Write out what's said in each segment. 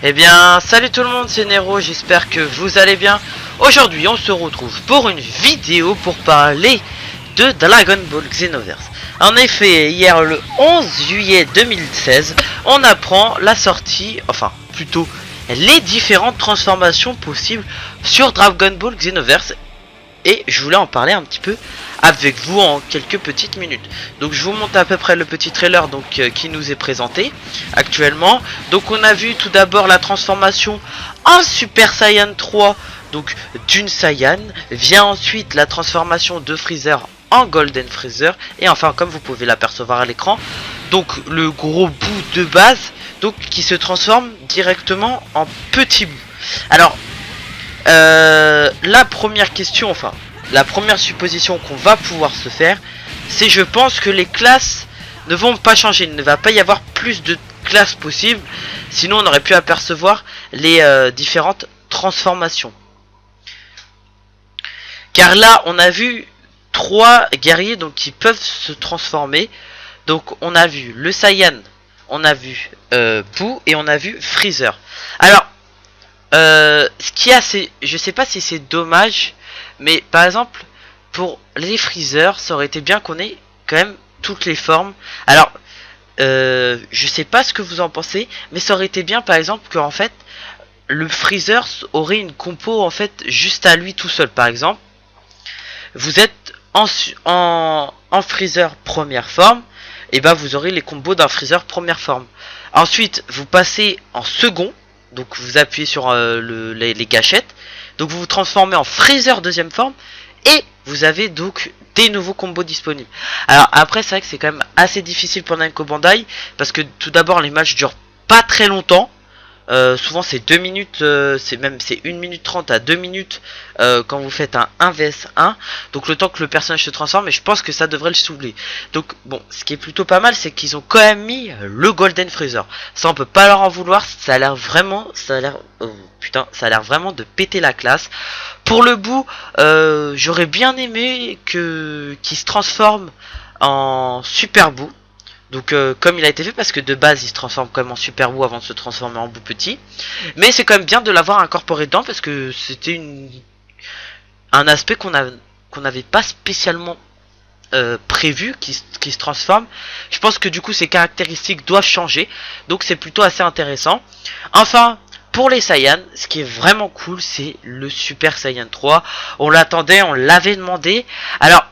Eh bien, salut tout le monde, c'est Nero, j'espère que vous allez bien. Aujourd'hui, on se retrouve pour une vidéo pour parler de Dragon Ball Xenoverse. En effet, hier le 11 juillet 2016, on apprend la sortie, enfin plutôt les différentes transformations possibles sur Dragon Ball Xenoverse. Et je voulais en parler un petit peu avec vous en quelques petites minutes. Donc je vous montre à peu près le petit trailer qui nous est présenté actuellement. Donc on a vu tout d'abord la transformation en Super Saiyan 3 donc d'une Saiyan. Vient ensuite la transformation de Freezer en Golden Freezer. Et enfin, comme vous pouvez l'apercevoir à l'écran, donc le gros bout de base donc qui se directement en petit bout. Alors la première question, enfin la première supposition qu'on va pouvoir se faire, c'est je pense que les classes ne vont pas changer, il ne va pas y avoir plus de classes possibles, sinon on aurait pu apercevoir les différentes transformations. Car là on a vu trois guerriers donc qui peuvent se transformer. Donc on a vu le Saiyan, on a vu Boo et on a vu Freezer. Alors ce qui a, c'est, je sais pas si c'est dommage, mais par exemple pour les Freezer, ça aurait été bien qu'on ait quand même toutes les formes. Alors je sais pas ce que vous en pensez, mais ça aurait été bien par exemple que en fait le Freezer aurait une compo en fait juste à lui tout seul. Par exemple, vous êtes en Freezer première forme, et ben vous aurez les combos d'un Freezer première forme. Ensuite vous passez en second, donc vous appuyez sur les gâchettes, donc vous vous transformez en Freezer deuxième forme, et vous avez donc des nouveaux combos disponibles. Alors après c'est vrai que c'est quand même assez difficile pour Namco Bandai, parce que tout d'abord les matchs durent pas très longtemps. Souvent c'est 2 minutes, c'est 1 minute 30 à 2 minutes quand vous faites un 1 vs 1. Donc le temps que le personnage se transforme, et je pense que ça devrait le saouler. Donc bon, ce qui est plutôt pas mal, c'est qu'ils ont quand même mis le Golden Freezer. Ça on peut pas leur en vouloir, ça a l'air vraiment, ça a l'air vraiment de péter la classe. Pour le bout, j'aurais bien aimé qu'il se transforme en Super Boo. Donc comme il a été fait, parce que de base il se transforme quand même en Super Boo avant de se transformer en Boo petit. Mais c'est quand même bien de l'avoir incorporé dedans, parce que c'était un aspect qu'on n'avait pas spécialement prévu qui se transforme. Je pense que du coup ses caractéristiques doivent changer, donc c'est plutôt assez intéressant. Enfin, pour les Saiyans, ce qui est vraiment cool, c'est le Super Saiyan 3. On l'attendait, on l'avait demandé. Alors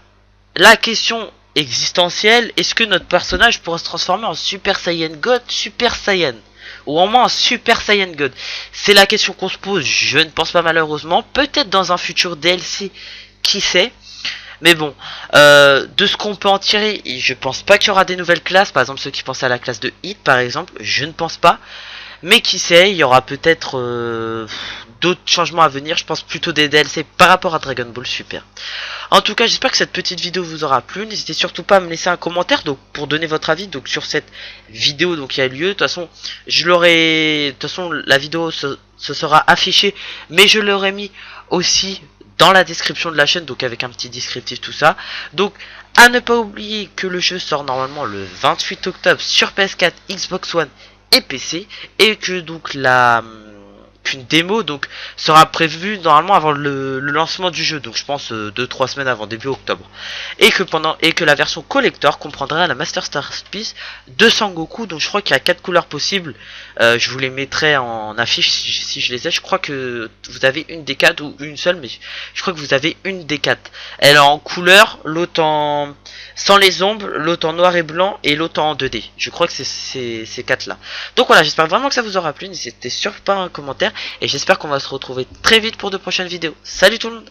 la question existentielle, est-ce que notre personnage pourra se transformer en Super Saiyan God, Super Saiyan, ou au moins en Super Saiyan God? C'est la question qu'on se pose. Je ne pense pas, malheureusement. Peut-être dans un futur DLC, qui sait. Mais bon, de ce qu'on peut en tirer, je pense pas qu'il y aura des nouvelles classes. Par exemple, ceux qui pensaient à la classe de Hit, par exemple, je ne pense pas. Mais qui sait, il y aura peut-être d'autres changements à venir. Je pense plutôt des DLC par rapport à Dragon Ball Super. En tout cas, j'espère que cette petite vidéo vous aura plu. N'hésitez surtout pas à me laisser un commentaire donc pour donner votre avis donc sur cette vidéo donc qui a lieu. De toute façon, la vidéo se sera affichée, mais je l'aurai mis aussi dans la description de la chaîne, donc avec un petit descriptif, tout ça. Donc à ne pas oublier que le jeu sort normalement le 28 octobre sur PS4, Xbox One et PC, et que donc qu'une démo donc sera prévue normalement avant le lancement du jeu, donc je pense 2-3 semaines avant, début octobre, et que la version collector comprendra la Master Star Piece de Sangoku. Donc je crois qu'il y a 4 couleurs possibles. Je vous les mettrai en affiche si je les ai. Je crois que vous avez une des 4 ou une seule, mais je crois que vous avez une des 4. Elle est en couleur, l'autre sans les ombres, l'autre en noir et blanc, et l'autre en 2D. Je crois que c'est ces 4 là. Donc voilà, j'espère vraiment que ça vous aura plu. N'hésitez surtout pas un commentaire, et j'espère qu'on va se retrouver très vite pour de prochaines vidéos. Salut tout le monde!